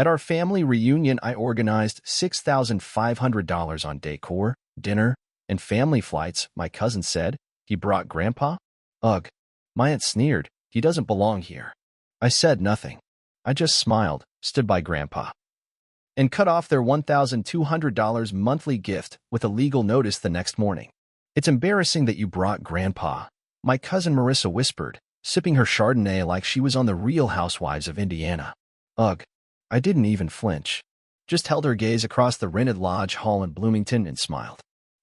At our family reunion, I organized $6,500 on decor, dinner, and family flights, my cousin said. He brought Grandpa? Ugh. My aunt sneered. He doesn't belong here. I said nothing. I just smiled, stood by Grandpa, and cut off their $1,200 monthly gift with a legal notice the next morning. It's embarrassing that you brought Grandpa, my cousin Marissa whispered, sipping her Chardonnay like she was on the Real Housewives of Indiana. Ugh. I didn't even flinch. Just held her gaze across the rented lodge hall in Bloomington and smiled.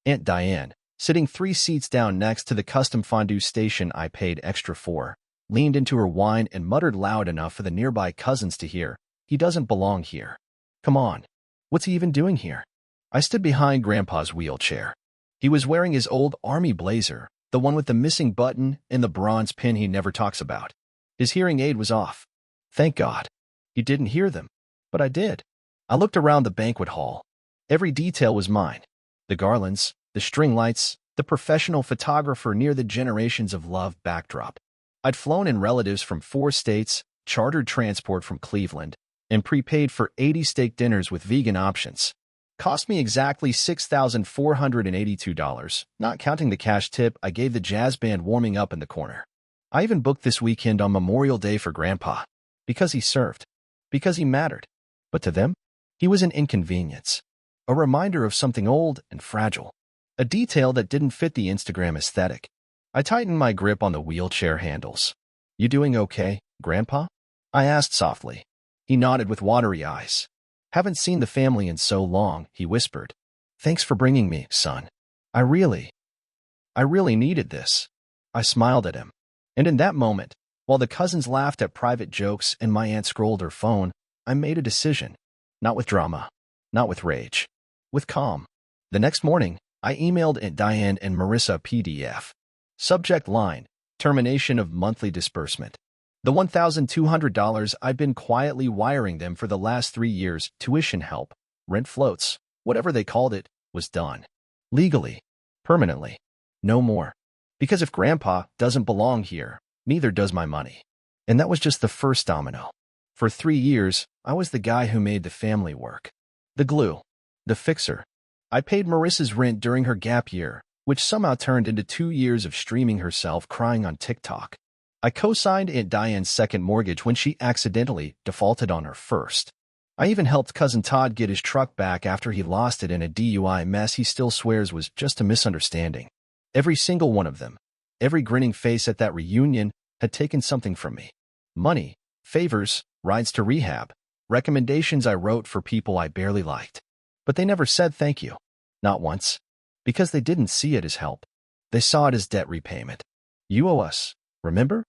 Aunt Diane, sitting 3 seats down next to the custom fondue station I paid extra for, leaned into her wine and muttered loud enough for the nearby cousins to hear, "He doesn't belong here. Come on. What's he even doing here?" I stood behind Grandpa's wheelchair. He was wearing his old army blazer, the one with the missing button and the bronze pin he never talks about. His hearing aid was off. Thank God. He didn't hear them. But I did. I looked around the banquet hall. Every detail was mine. The garlands, the string lights, the professional photographer near the generations of love backdrop. I'd flown in relatives from 4 states, chartered transport from Cleveland, and prepaid for 80 steak dinners with vegan options. Cost me exactly $6,482, not counting the cash tip I gave the jazz band warming up in the corner. I even booked this weekend on Memorial Day for Grandpa. Because he served. Because he mattered. But to them, he was an inconvenience. A reminder of something old and fragile. A detail that didn't fit the Instagram aesthetic. I tightened my grip on the wheelchair handles. You doing okay, Grandpa? I asked softly. He nodded with watery eyes. Haven't seen the family in so long, he whispered. Thanks for bringing me, son. I really needed this. I smiled at him. And in that moment, while the cousins laughed at private jokes and my aunt scrolled her phone, I made a decision. Not with drama. Not with rage. With calm. The next morning, I emailed Aunt Diane and Marissa a PDF. Subject line, termination of monthly disbursement. The $1,200 I'd been quietly wiring them for the last 3 years, tuition help, rent floats, whatever they called it, was done. Legally. Permanently. No more. Because if Grandpa doesn't belong here, neither does my money. And that was just the first domino. For 3 years, I was the guy who made the family work. The glue. The fixer. I paid Marissa's rent during her gap year, which somehow turned into 2 years of streaming herself crying on TikTok. I co-signed Aunt Diane's second mortgage when she accidentally defaulted on her first. I even helped Cousin Todd get his truck back after he lost it in a DUI mess he still swears was just a misunderstanding. Every single one of them, every grinning face at that reunion, had taken something from me. Money, favors, rides to rehab, recommendations I wrote for people I barely liked. But they never said thank you. Not once. Because they didn't see it as help. They saw it as debt repayment. You owe us, remember?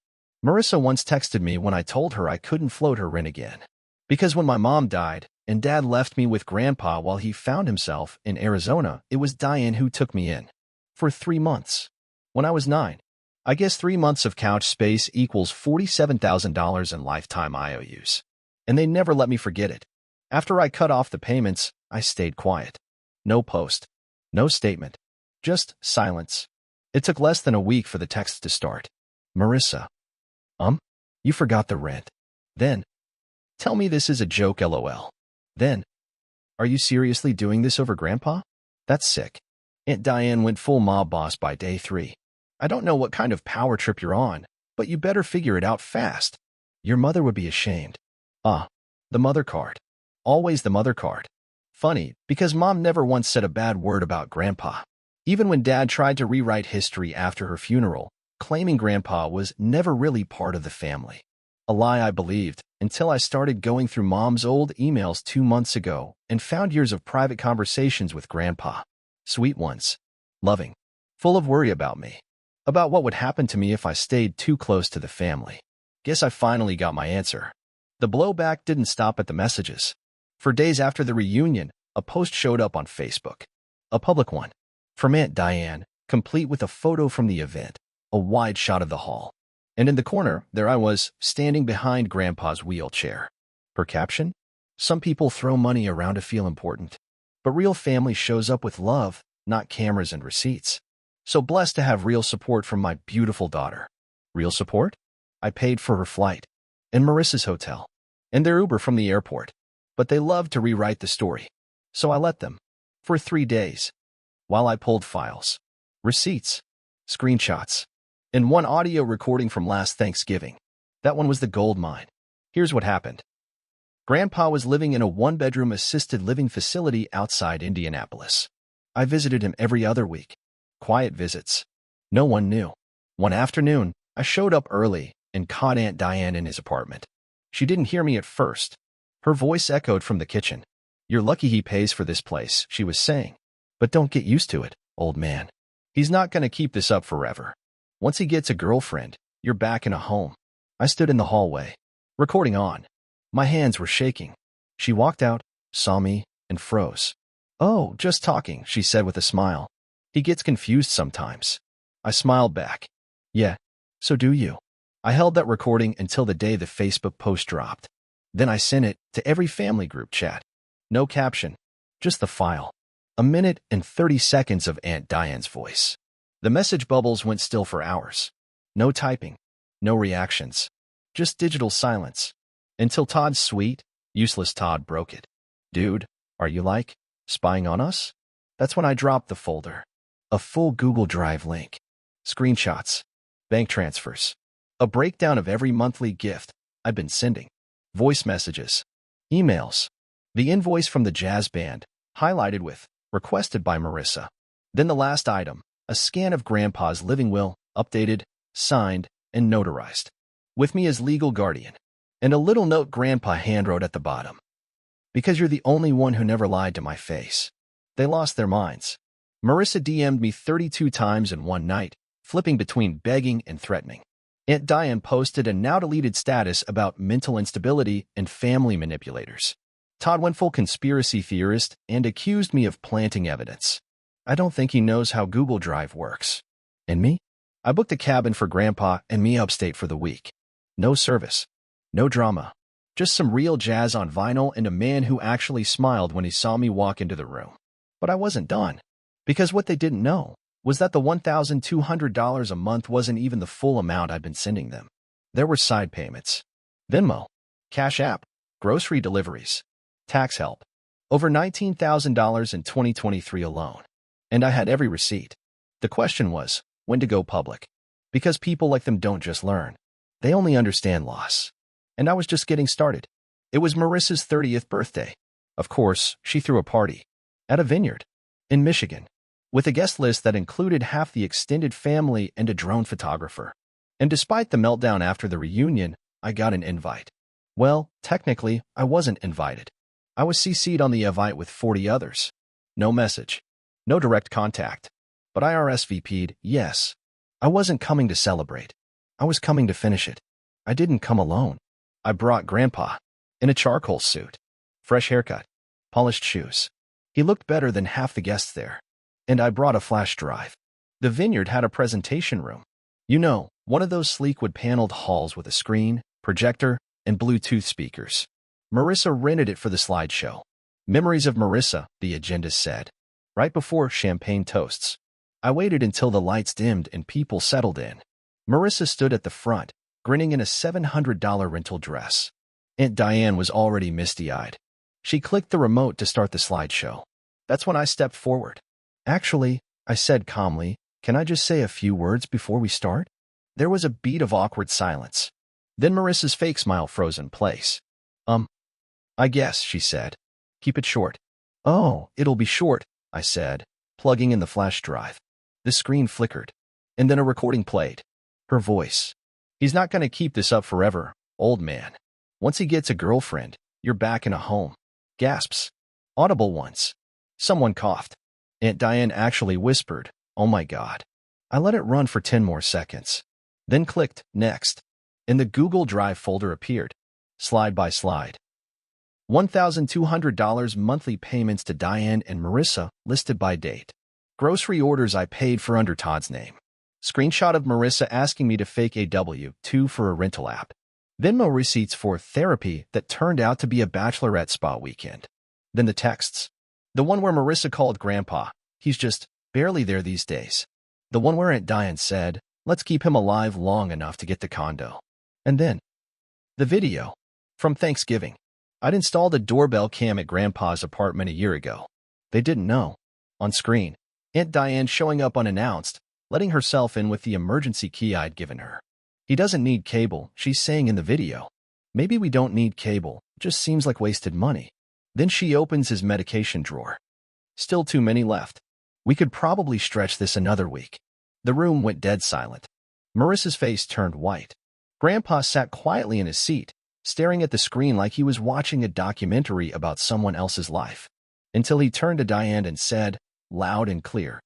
Marissa once texted me when I told her I couldn't float her rent again. Because when my mom died and Dad left me with Grandpa while he found himself in Arizona, it was Diane who took me in. For 3 months. When I was 9. I guess 3 months of couch space equals $47,000 in lifetime IOUs. And they never let me forget it. After I cut off the payments, I stayed quiet. No post. No statement. Just silence. It took less than a week for the text to start. Marissa. You forgot the rent. Then. Tell me this is a joke, LOL. Then. Are you seriously doing this over Grandpa? That's sick. Aunt Diane went full mob boss by day 3. I don't know what kind of power trip you're on, but you better figure it out fast. Your mother would be ashamed. The mother card. Always the mother card. Funny, because Mom never once said a bad word about Grandpa. Even when Dad tried to rewrite history after her funeral, claiming Grandpa was never really part of the family. A lie I believed until I started going through Mom's old emails 2 months ago and found years of private conversations with Grandpa. Sweet ones. Loving. Full of worry about me. About what would happen to me if I stayed too close to the family. Guess I finally got my answer. The blowback didn't stop at the messages. For days after the reunion, a post showed up on Facebook. A public one. From Aunt Diane, complete with a photo from the event. A wide shot of the hall. And in the corner, there I was, standing behind Grandpa's wheelchair. Her caption? Some people throw money around to feel important. But real family shows up with love, not cameras and receipts. So blessed to have real support from my beautiful daughter. Real support? I paid for her flight. And Marissa's hotel. And their Uber from the airport. but they loved to rewrite the story. So I let them. For 3 days. While I pulled files, receipts, screenshots, and one audio recording from last Thanksgiving. That one was the gold mine. Here's what happened. Grandpa was living in a one-bedroom assisted living facility outside Indianapolis. I visited him every other week. Quiet visits. No one knew. One afternoon, I showed up early and caught Aunt Diane in his apartment. She didn't hear me at first. Her voice echoed from the kitchen. "You're lucky he pays for this place," she was saying. "But don't get used to it, old man. He's not going to keep this up forever. Once he gets a girlfriend, you're back in a home." I stood in the hallway, recording on. My hands were shaking. She walked out, saw me, and froze. "Oh, just talking," she said with a smile. "He gets confused sometimes." I smiled back. "Yeah, so do you." I held that recording until the day the Facebook post dropped. Then I sent it to every family group chat. No caption, just the file. 1 minute and 30 seconds of Aunt Diane's voice. The message bubbles went still for hours. No typing, no reactions, just digital silence. Until Todd's sweet, useless Todd broke it. "Dude, are you spying on us?" That's when I dropped the folder. A full Google Drive link. Screenshots. Bank transfers. A breakdown of every monthly gift I've been sending. Voice messages. Emails. The invoice from the jazz band, highlighted with, "Requested by Marissa." Then the last item, a scan of Grandpa's living will, updated, signed, and notarized. With me as legal guardian. And a little note Grandpa handwrote at the bottom. "Because you're the only one who never lied to my face." They lost their minds. Marissa DM'd me 32 times in one night, flipping between begging and threatening. Aunt Diane posted a now-deleted status about mental instability and family manipulators. Todd went full conspiracy theorist and accused me of planting evidence. I don't think he knows how Google Drive works. And me? I booked a cabin for Grandpa and me upstate for the week. No service. No drama. Just some real jazz on vinyl and a man who actually smiled when he saw me walk into the room. But I wasn't done. Because what they didn't know was that the $1,200 a month wasn't even the full amount I'd been sending them. There were side payments. Venmo, Cash App, grocery deliveries, tax help. Over $19,000 in 2023 alone. And I had every receipt. The question was, when to go public. Because people like them don't just learn. They only understand loss. And I was just getting started. It was Marissa's 30th birthday. Of course, she threw a party. At a vineyard. In Michigan. With a guest list that included half the extended family and a drone photographer. And despite the meltdown after the reunion, I got an invite. Well, technically, I wasn't invited. I was CC'd on the invite with 40 others. No message. No direct contact. But I RSVP'd, yes. I wasn't coming to celebrate. I was coming to finish it. I didn't come alone. I brought Grandpa. In a charcoal suit. Fresh haircut. Polished shoes. He looked better than half the guests there. And I brought a flash drive. The vineyard had a presentation room. You know, one of those sleek wood-paneled halls with a screen, projector, and Bluetooth speakers. Marissa rented it for the slideshow. Memories of Marissa, the agenda said. Right before champagne toasts. I waited until the lights dimmed and people settled in. Marissa stood at the front, grinning in a $700 rental dress. Aunt Diane was already misty-eyed. She clicked the remote to start the slideshow. That's when I stepped forward. "Actually," I said calmly, "can I just say a few words before we start?" There was a beat of awkward silence. Then Marissa's fake smile froze in place. I guess," she said. "Keep it short." "Oh, it'll be short," I said, plugging in the flash drive. The screen flickered, and then a recording played. Her voice. "He's not going to keep this up forever, old man. Once he gets a girlfriend, you're back in a home." Gasps. Audible ones. Someone coughed. Aunt Diane actually whispered, "Oh my God." I let it run for 10 more seconds. Then clicked Next. And the Google Drive folder appeared. Slide by slide. $1,200 monthly payments to Diane and Marissa, listed by date. Grocery orders I paid for under Todd's name. Screenshot of Marissa asking me to fake a W-2 for a rental app. Venmo receipts for therapy that turned out to be a bachelorette spa weekend. Then the texts. The one where Marissa called Grandpa. He's just barely there these days. The one where Aunt Diane said, let's keep him alive long enough to get the condo. And then the video from Thanksgiving. I'd installed a doorbell cam at Grandpa's apartment a year ago. They didn't know. On screen, Aunt Diane showing up unannounced, letting herself in with the emergency key I'd given her. He doesn't need cable, she's saying in the video. Maybe we don't need cable, just seems like wasted money. Then she opens his medication drawer. Still too many left. We could probably stretch this another week. The room went dead silent. Marissa's face turned white. Grandpa sat quietly in his seat, staring at the screen like he was watching a documentary about someone else's life, until he turned to Diane and said, loud and clear,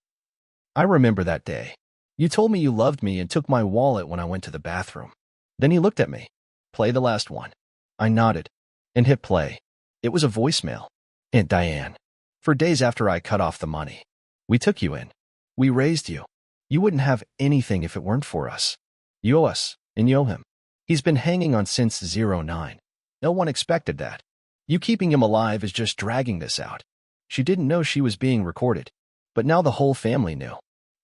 "I remember that day. You told me you loved me and took my wallet when I went to the bathroom." Then he looked at me. "Play the last one." I nodded and hit play. It was a voicemail. "Aunt Diane, for days after I cut off the money, we took you in. We raised you. You wouldn't have anything if it weren't for us. You owe us, and you owe him. He's been hanging on since '09. No one expected that. You keeping him alive is just dragging this out." She didn't know she was being recorded, but now the whole family knew.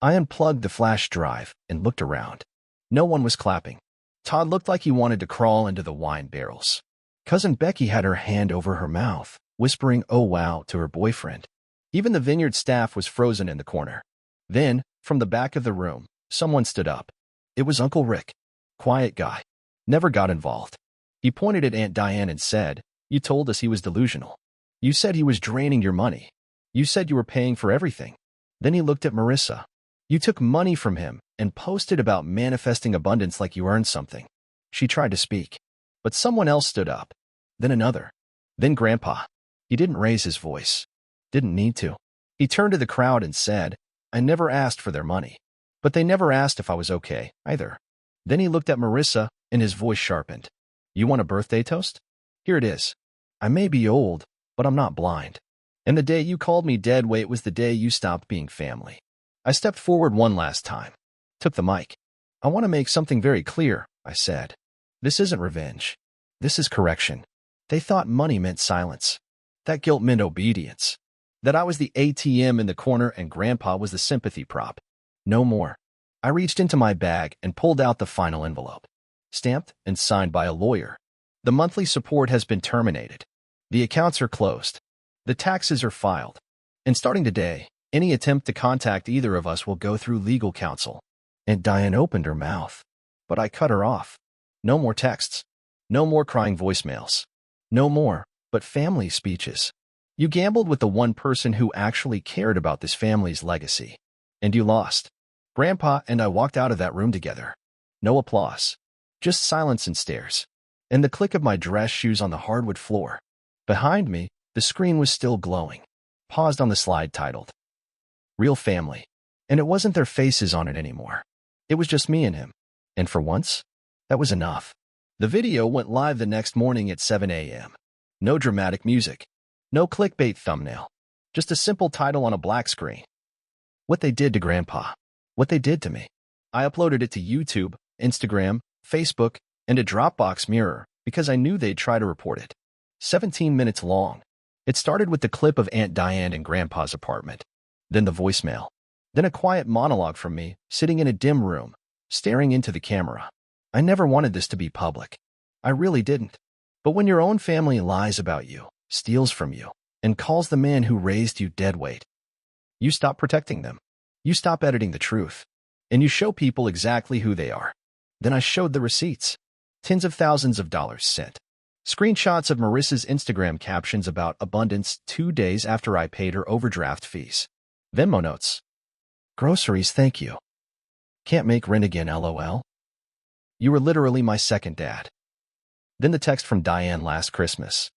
I unplugged the flash drive and looked around. No one was clapping. Todd looked like he wanted to crawl into the wine barrels. Cousin Becky had her hand over her mouth, whispering "oh wow" to her boyfriend. Even the vineyard staff was frozen in the corner. Then, from the back of the room, someone stood up. It was Uncle Rick. Quiet guy. Never got involved. He pointed at Aunt Diane and said, "You told us he was delusional. You said he was draining your money. You said you were paying for everything." Then he looked at Marissa. "You took money from him and posted about manifesting abundance like you earned something." She tried to speak, but someone else stood up. Then another. Then Grandpa. He didn't raise his voice. Didn't need to. He turned to the crowd and said, "I never asked for their money. But they never asked if I was okay, either." Then he looked at Marissa, and his voice sharpened. "You want a birthday toast? Here it is. I may be old, but I'm not blind. And the day you called me dead weight was the day you stopped being family." I stepped forward one last time. Took the mic. "I want to make something very clear," I said. "This isn't revenge. This is correction. They thought money meant silence. That guilt meant obedience. That I was the ATM in the corner and Grandpa was the sympathy prop. No more." I reached into my bag and pulled out the final envelope. Stamped and signed by a lawyer. "The monthly support has been terminated. The accounts are closed. The taxes are filed. And starting today, any attempt to contact either of us will go through legal counsel." And Diane opened her mouth, but I cut her off. No more texts. No more crying voicemails. No more, but family speeches. You gambled with the one person who actually cared about this family's legacy. And you lost. Grandpa and I walked out of that room together. No applause. Just silence and stares. And the click of my dress shoes on the hardwood floor. Behind me, the screen was still glowing. Paused on the slide titled, "Real Family." And it wasn't their faces on it anymore. It was just me and him. And for once, that was enough. The video went live the next morning at 7 a.m. No dramatic music. No clickbait thumbnail. Just a simple title on a black screen. What they did to Grandpa. What they did to me. I uploaded it to YouTube, Instagram, Facebook, and a Dropbox mirror because I knew they'd try to report it. 17 minutes long. It started with the clip of Aunt Diane in Grandpa's apartment. Then the voicemail. Then a quiet monologue from me, sitting in a dim room, staring into the camera. I never wanted this to be public. I really didn't. But when your own family lies about you, steals from you, and calls the man who raised you dead weight, you stop protecting them. You stop editing the truth. And you show people exactly who they are. Then I showed the receipts. Tens of thousands of dollars sent. Screenshots of Marissa's Instagram captions about abundance 2 days after I paid her overdraft fees. Venmo notes. "Groceries, thank you. Can't make rent again, LOL. You were literally my second dad." Then the text from Diane last Christmas.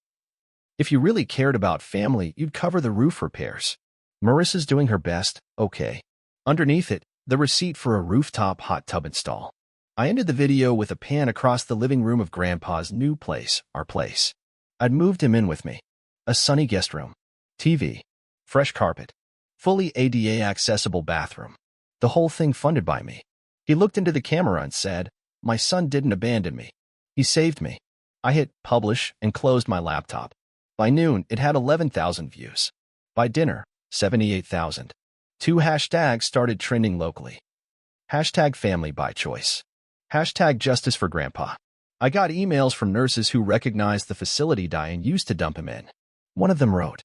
"If you really cared about family, you'd cover the roof repairs. Marissa's doing her best, okay." Underneath it, the receipt for a rooftop hot tub install. I ended the video with a pan across the living room of Grandpa's new place, our place. I'd moved him in with me. A sunny guest room. TV. Fresh carpet. Fully ADA accessible bathroom. The whole thing funded by me. He looked into the camera and said, "My son didn't abandon me. He saved me." I hit publish and closed my laptop. By noon, it had 11,000 views. By dinner, 78,000. 2 hashtags started trending locally. Hashtag family by choice. Hashtag justice for Grandpa. I got emails from nurses who recognized the facility Diane used to dump him in. One of them wrote,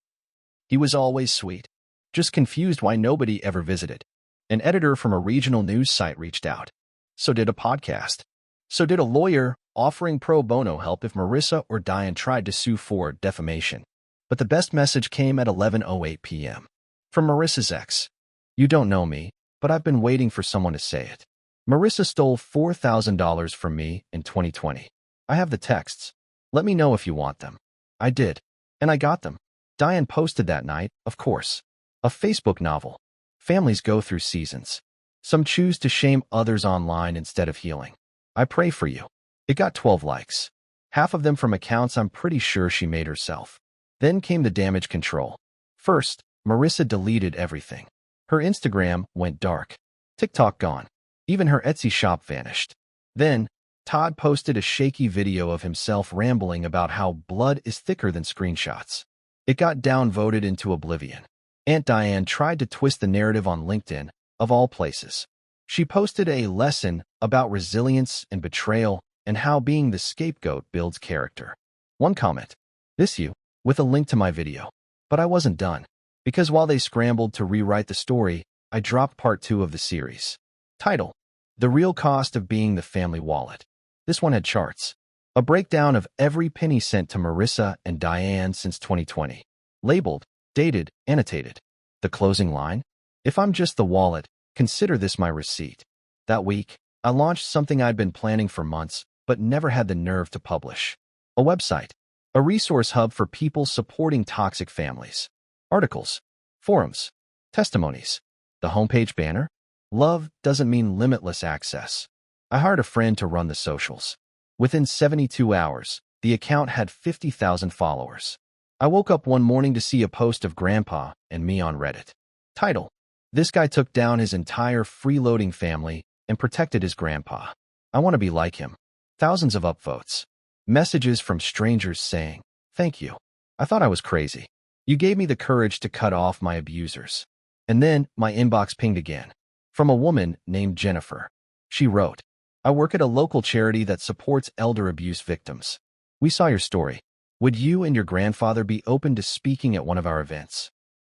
"He was always sweet, just confused why nobody ever visited." An editor from a regional news site reached out. So did a podcast. So did a lawyer offering pro bono help if Marissa or Diane tried to sue for defamation. But the best message came at 11:08 p.m. from Marissa's ex. "You don't know me, but I've been waiting for someone to say it. Marissa stole $4,000 from me in 2020. I have the texts. Let me know if you want them." I did. And I got them. Diane posted that night, of course. A Facebook novel. Families go through seasons. Some choose to shame others online instead of healing. I pray for you. It got 12 likes. Half of them from accounts I'm pretty sure she made herself. Then came the damage control. First, Marissa deleted everything. Her Instagram went dark. TikTok gone. Even her Etsy shop vanished. Then, Todd posted a shaky video of himself rambling about how blood is thicker than screenshots. It got downvoted into oblivion. Aunt Diane tried to twist the narrative on LinkedIn, of all places. She posted a lesson about resilience and betrayal and how being the scapegoat builds character. One comment, "This you," with a link to my video. But I wasn't done, because while they scrambled to rewrite the story, I dropped part 2 of the series. Title: The Real Cost of Being the Family Wallet. This one had charts. A breakdown of every penny sent to Marissa and Diane since 2020. Labeled, dated, annotated. The closing line: "If I'm just the wallet, consider this my receipt." That week, I launched something I'd been planning for months, but never had the nerve to publish. A website. A resource hub for people supporting toxic families. Articles. Forums. Testimonies. The homepage banner? Love doesn't mean limitless access. I hired a friend to run the socials. Within 72 hours, the account had 50,000 followers. I woke up one morning to see a post of Grandpa and me on Reddit. Title: This guy took down his entire freeloading family and protected his grandpa. I want to be like him. Thousands of upvotes. Messages from strangers saying, "Thank you. I thought I was crazy. You gave me the courage to cut off my abusers." And then my inbox pinged again. From a woman named Jennifer. She wrote, "I work at a local charity that supports elder abuse victims. We saw your story. Would you and your grandfather be open to speaking at one of our events?"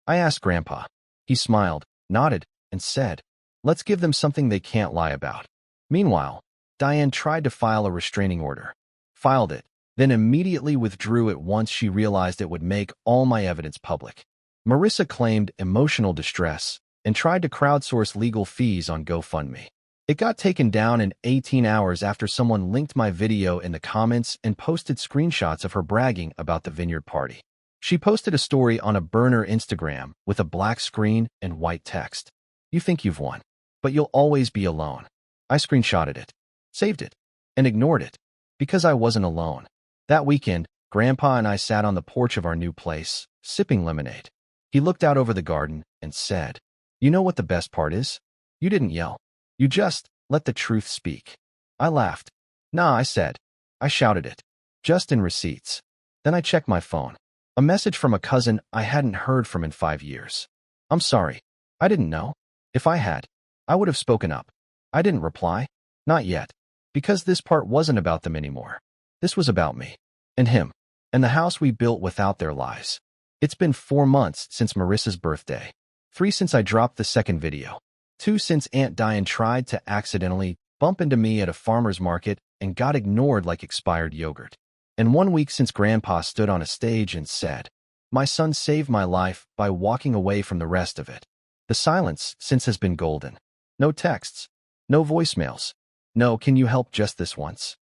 I asked Grandpa. He smiled, nodded, and said, "Let's give them something they can't lie about." Meanwhile, Diane tried to file a restraining order. Filed it, then immediately withdrew it once she realized it would make all my evidence public. Marissa claimed emotional distress and tried to crowdsource legal fees on GoFundMe. It got taken down in 18 hours after someone linked my video in the comments and posted screenshots of her bragging about the vineyard party. She posted a story on a burner Instagram with a black screen and white text. "You think you've won, but you'll always be alone." I screenshotted it, saved it, and ignored it, because I wasn't alone. That weekend, Grandpa and I sat on the porch of our new place, sipping lemonade. He looked out over the garden and said, "You know what the best part is? You didn't yell. You just let the truth speak." I laughed. "Nah," I said. I shouted it. Just in receipts. Then I checked my phone. A message from a cousin I hadn't heard from in 5 years. "I'm sorry. I didn't know. If I had, I would have spoken up." I didn't reply. Not yet. Because this part wasn't about them anymore. This was about me. And him. And the house we built without their lies. It's been 4 months since Marissa's birthday. 3 since I dropped the second video. 2 since Aunt Diane tried to accidentally bump into me at a farmer's market and got ignored like expired yogurt. And 1 week since Grandpa stood on a stage and said, "My son saved my life by walking away from the rest of it." The silence since has been golden. No texts. No voicemails. No, "Can you help just this once?"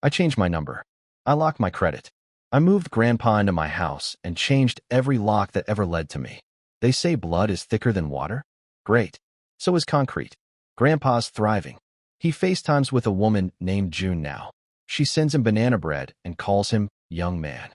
I changed my number. I locked my credit. I moved Grandpa into my house and changed every lock that ever led to me. They say blood is thicker than water? Great. So is concrete. Grandpa's thriving. He FaceTimes with a woman named June now. She sends him banana bread and calls him young man.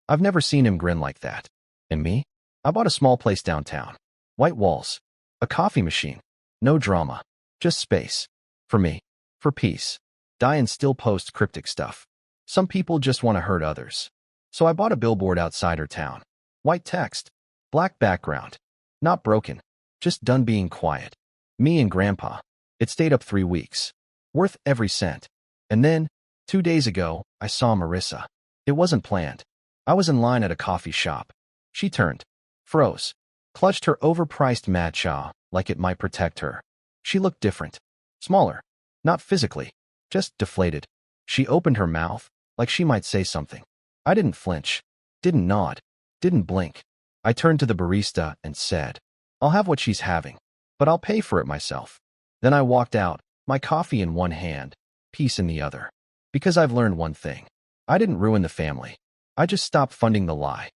I've never seen him grin like that. And me? I bought a small place downtown. White walls. A coffee machine. No drama. Just space. For me. For peace. Diane still posts cryptic stuff. Some people just want to hurt others. So I bought a billboard outside her town. White text. Black background. Not broken. Just done being quiet. Me and Grandpa. It stayed up 3 weeks. Worth every cent. And then, 2 days ago, I saw Marissa. It wasn't planned. I was in line at a coffee shop. She turned, froze, clutched her overpriced matcha like it might protect her. She looked different. Smaller. Not physically. Just deflated. She opened her mouth, like she might say something. I didn't flinch. Didn't nod. Didn't blink. I turned to the barista and said, "I'll have what she's having, but I'll pay for it myself." Then I walked out, my coffee in one hand, peace in the other. Because I've learned one thing. I didn't ruin the family. I just stopped funding the lie.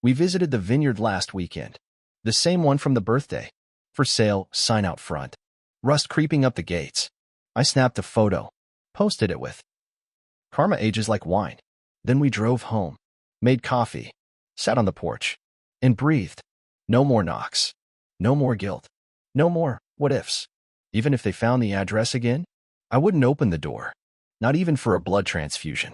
We visited the vineyard last weekend. The same one from the birthday. For sale, sign out front. Rust creeping up the gates. I snapped a photo. Posted it with, "Karma ages like wine." Then we drove home. Made coffee. Sat on the porch. And breathed. No more knocks. No more guilt. No more what ifs. Even if they found the address again, I wouldn't open the door. Not even for a blood transfusion.